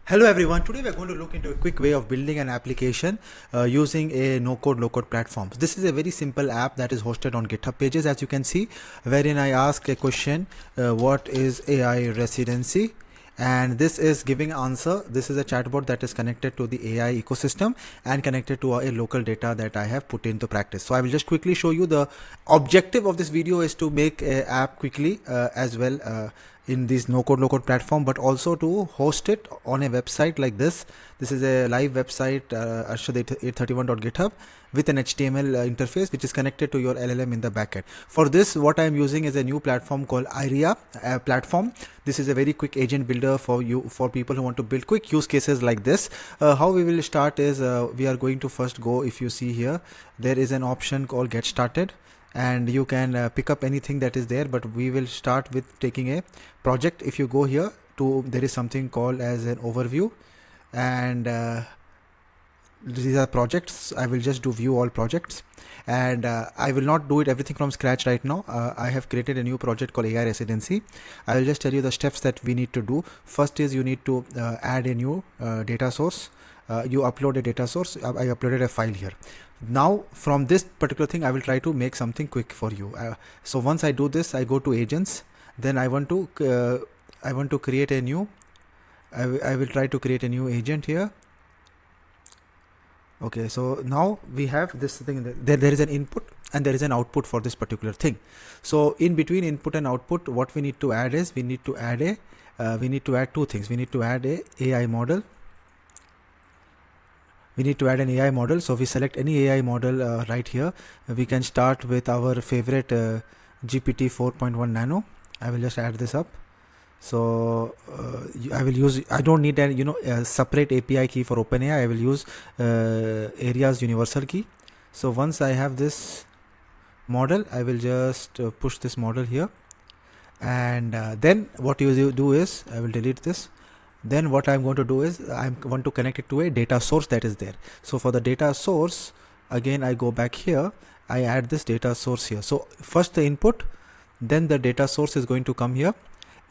Hello everyone, today we are going to look into a quick way of building an application using a no-code, low-code platform. This is a very simple app that is hosted on GitHub pages, as you can see, wherein I ask a question, what is AI residency? And this is giving answer. This is a chatbot that is connected to the AI ecosystem and connected to a local data that I have put into practice. So I will just quickly show you. The objective of this video is to make an app quickly as well in this no-code, low-code platform, but also to host it on a website like this. This is a live website, arshad831.github, with an HTML interface which is connected to your LLM in the backend. For this, what I am using is a new platform called Iria platform. This is a very quick agent builder for people who want to build quick use cases like this. How we will start is we are going to first go, if you see here, there is an option called Get Started, and you can pick up anything that is there, but we will start with taking a project. If you go here to, there is something called as an overview, and these are projects. I will just do view all projects, and I will not do it everything from scratch right now. I have created a new project called AI residency. I will just tell you the steps that we need to do. First is you need to add a new data source. You upload a data source. I uploaded a file here. Now from this particular thing I will try to make something quick for you. So once I do this, I go to agents, then I want to create a new, I will try to create a new agent here. Okay, so now we have this thing, there is an input and there is an output for this particular thing. So in between input and output, what we need to add is we need to add two things. We need to add a AI model. We need to add an AI model. So we select any AI model right here. We can start with our favorite GPT 4.1 Nano. I will just add this up. So I don't need a separate API key for OpenAI. I will use Aria's universal key. So once I have this model, I will just push this model here, and then what you do is I will delete this. Then what I'm going to do is I want to connect it to a data source that is there. So for the data source, again I go back here, I add this data source here. So first the input, then the data source is going to come here.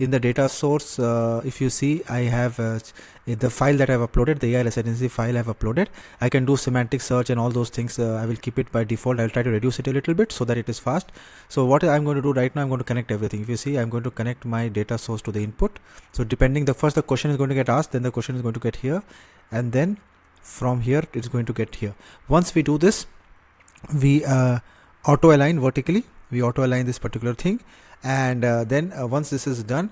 In the data source, if you see, I have the file that I've uploaded, the AI residency file I've uploaded. I can do semantic search and all those things. I will keep it by default. I'll try to reduce it a little bit so that it is fast. So what I'm going to do right now, I'm going to connect everything. If you see, I'm going to connect my data source to the input. So depending, the question is going to get asked, then the question is going to get here, and then from here it's going to get here. Once we do this, we auto align vertically. We auto align this particular thing, and then once this is done,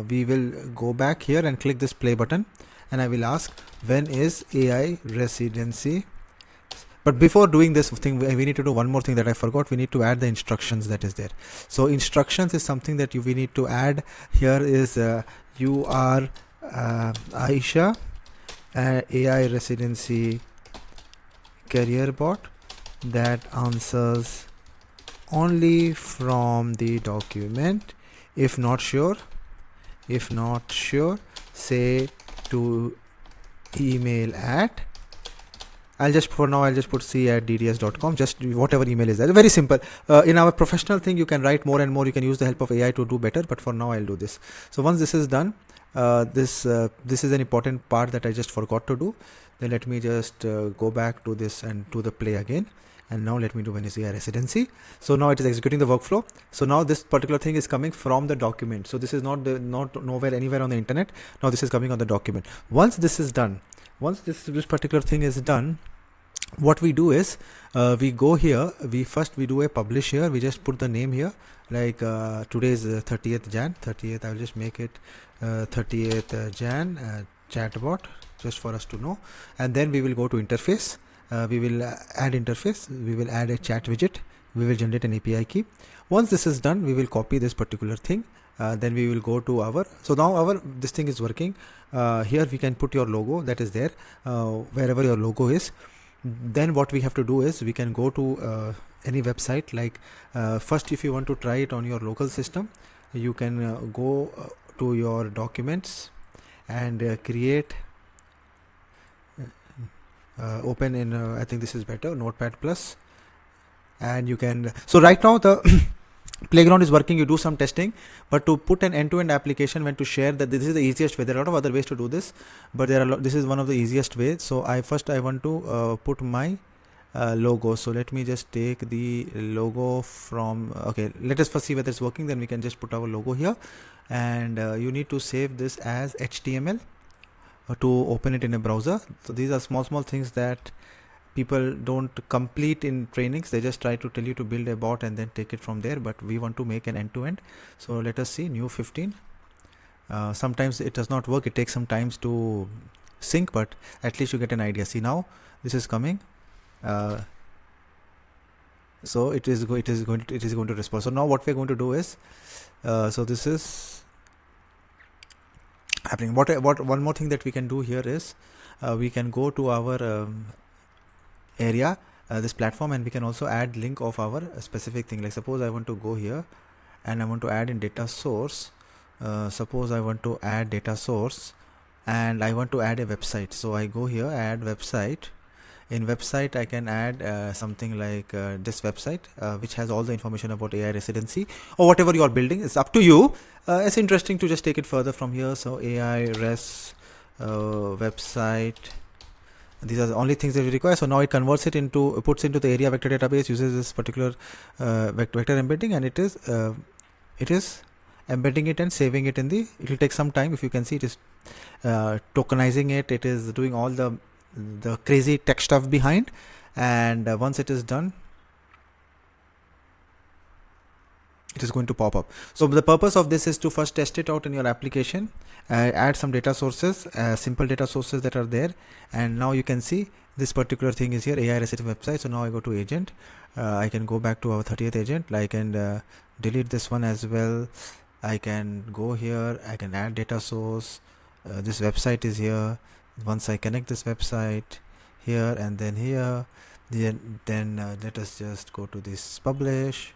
we will go back here and click this play button, and I will ask, when is AI residency? But before doing this thing, we need to do one more thing that I forgot. We need to add the instructions that is there. So instructions is something that we need to add. Here is you are Aisha, AI residency career bot that answers only from the document. If not sure, say to email at, I'll just put c@dds.com, just whatever email is there. Very simple. In our professional thing, you can write more and more. You can use the help of AI to do better, but for now I'll do this. So once this is done, this is an important part that I just forgot to do. Then let me just go back to this and to the play again. And now let me do when is AI residency. So now it is executing the workflow. So now this particular thing is coming from the document. So this is not nowhere anywhere on the internet. Now this is coming on the document. Once this is done, once this particular thing is done, what we do is we go here. We do a publish here. We just put the name here, like today is 30th Jan. 30th. I will just make it 30th Jan chatbot, just for us to know. And then we will go to interface. We will add interface. We will add a chat widget. We will generate an API key. Once this is done, we will copy this particular thing. Then we will go to our, so now this thing is working. Here we can put your logo that is there, wherever your logo is. Then what we have to do is we can go to any website, like first, if you want to try it on your local system, you can go to your documents and create open in I think this is better, Notepad plus, and you can, so right now the Playground is working, you do some testing, but to put an end-to-end application, when to share that, this is the easiest way. There are a lot of other ways to do this, but this is one of the easiest ways. So I want to put my logo. So let me just take the logo from, okay, let us first see whether it's working, then we can just put our logo here. And you need to save this as HTML to open it in a browser. So these are small things that people don't complete in trainings. They just try to tell you to build a bot and then take it from there, but we want to make an end-to-end. So let us see, new 15. Sometimes it does not work, it takes some time to sync, but at least you get an idea. See, now this is coming. So it is going to respond. So now what we're going to do is, so this is happening. What one more thing that we can do here is, we can go to our area, this platform, and we can also add link of our specific thing. Like suppose I want to go here and I want to add in data source. Suppose I want to add data source and I want to add a website. So I go here, add website. In website I can add something like this website, which has all the information about AI residency or whatever you are building. It's up to you. It's interesting to just take it further from here. So AI res website, these are the only things that we require. So now it converts it into, puts into the area vector database, uses this particular vector embedding, and it is embedding it and saving it in the, it will take some time. If you can see, it is tokenizing it, it is doing all the crazy tech stuff behind, and once it is done, it is going to pop up. So the purpose of this is to first test it out in your application, add some data sources, simple data sources that are there, and now you can see this particular thing is here, AI resident website. So now I go to agent, I can go back to our 30th agent. I can delete this one as well. I can go here, I can add data source, this website is here. Once I connect this website here and then here, then let us just go to this publish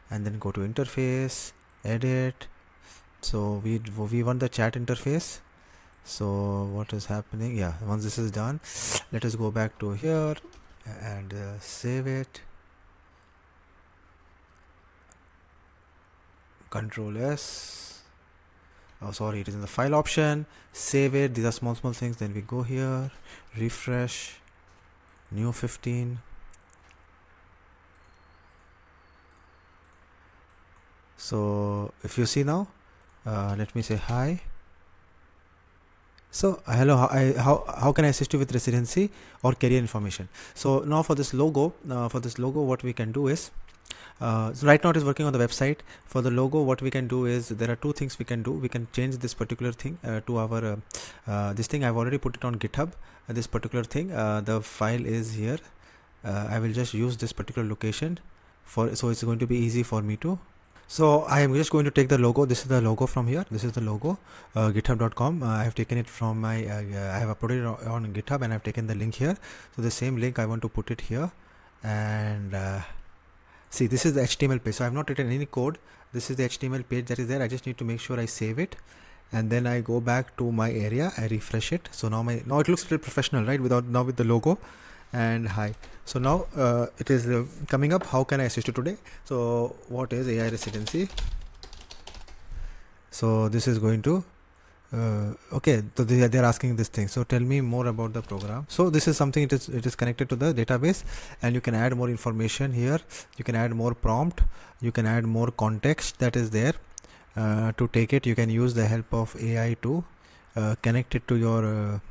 and then go to interface, edit. So we want the chat interface. So what is happening? Yeah, once this is done, let us go back to here and save it. Control S. Oh, sorry, it is in the file option. Save it. These are small things. Then we go here, refresh, new 15. So if you see now, let me say hi. So hello, how can I assist you with residency or career information? So now for this logo, what we can do is, so right now it is working on the website. For the logo, what we can do is, there are two things we can do. We can change this particular thing to our this thing. I've already put it on GitHub. This particular thing, the file is here. I will just use this particular location so it's going to be easy for me to. So I am just going to take the logo. This is the logo from here. This is the logo, github.com. I have taken it from my, I have uploaded it on GitHub and I've taken the link here. So the same link I want to put it here, and see, this is the HTML page. So I have not written any code. This is the HTML page that is there. I just need to make sure I save it, and then I go back to my area. I refresh it. So now now it looks a little professional, right? Now with the logo and hi. So now it is coming up. How can I assist you today? So what is AI residency? So this is going to okay, so they're asking this thing. So tell me more about the program. So this is something, it is connected to the database, and you can add more information here. You can add more prompt, you can add more context that is there. To take it, you can use the help of AI to connect it to your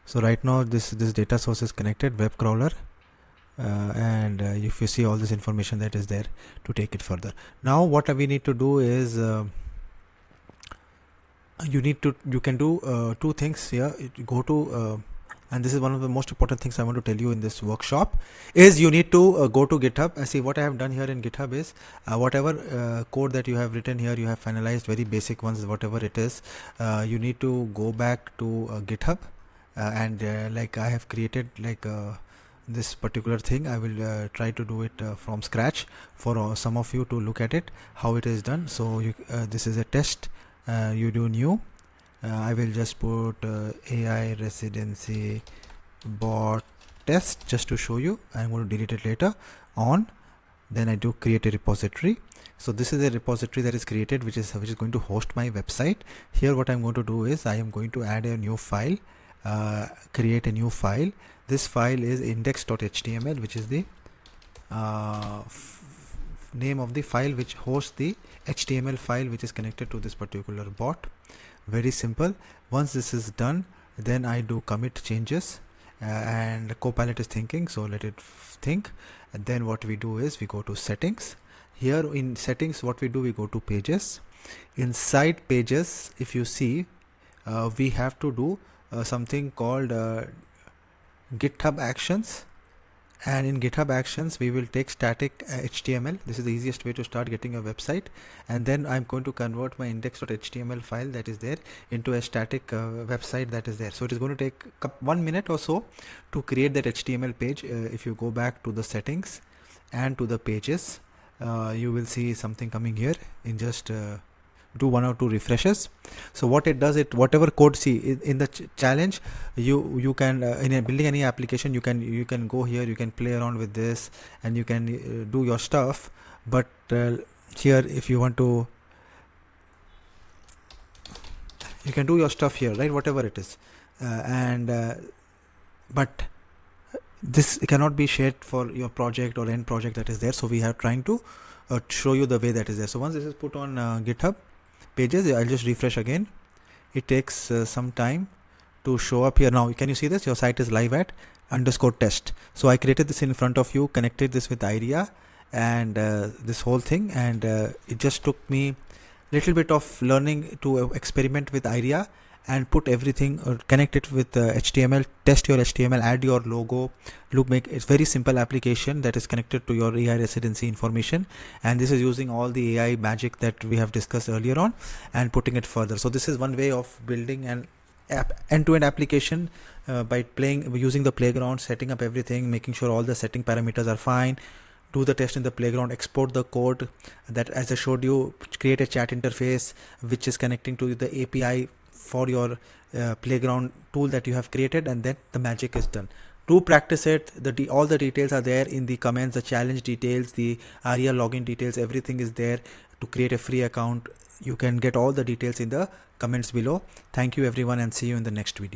so right now this data source is connected, web crawler, and if you see all this information that is there to take it further. Now what we need to do is, you can do two things here. You go to and this is one of the most important things I want to tell you in this workshop, is you need to go to GitHub. See, what I have done here in GitHub is, whatever code that you have written here, you have finalized very basic ones, whatever it is. You need to go back to GitHub, and like I have created like this particular thing. I will try to do it from scratch for some of you to look at it, how it is done. So this is a test. You do new. I will just put AI residency bot test just to show you. I'm going to delete it later on. then I do create a repository. So this is a repository that is created, which is going to host my website. Here what I'm going to do is I am going to add a new file, create a new file. This file is index.html, which is the name of the file which hosts the HTML file which is connected to this particular bot. Very simple. Once this is done, then I do commit changes, and Copilot is thinking, so let it think. And then what we do is we go to settings. Here in settings, what we do, we go to pages. Inside pages, if you see, we have to do something called GitHub actions. And in GitHub actions, we will take static HTML. This is the easiest way to start getting a website. And then I'm going to convert my index.html file that is there into a static website that is there. So it is going to take 1 minute or so to create that HTML page. If you go back to the settings and to the pages, you will see something coming here in just do 1 or 2 refreshes. So what it does, it whatever code, see in the challenge, you can in building any application, you can go here, you can play around with this, and you can do your stuff. But here, if you want to, you can do your stuff here, right? Whatever it is, but this cannot be shared for your project or end project that is there. So we are trying to show you the way that is there. So once this is put on GitHub pages, I'll just refresh again. It takes some time to show up here. Now can you see this? Your site is live at _test. So I created this in front of you, connected this with IDEA and this whole thing, and it just took me a little bit of learning to experiment with IDEA and put everything, connect it with HTML, test your HTML, add your logo, make it's very simple application that is connected to your AI residency information. And this is using all the AI magic that we have discussed earlier on and putting it further. So this is one way of building an end-to-end application by using the playground, setting up everything, making sure all the setting parameters are fine, do the test in the playground, export the code that, as I showed you, create a chat interface which is connecting to the API for your playground tool that you have created, and then the magic is done. Do practice it. All the details are there in the comments, the challenge details, the ARIA login details, everything is there to create a free account. You can get all the details in the comments below. Thank you everyone, and see you in the next video.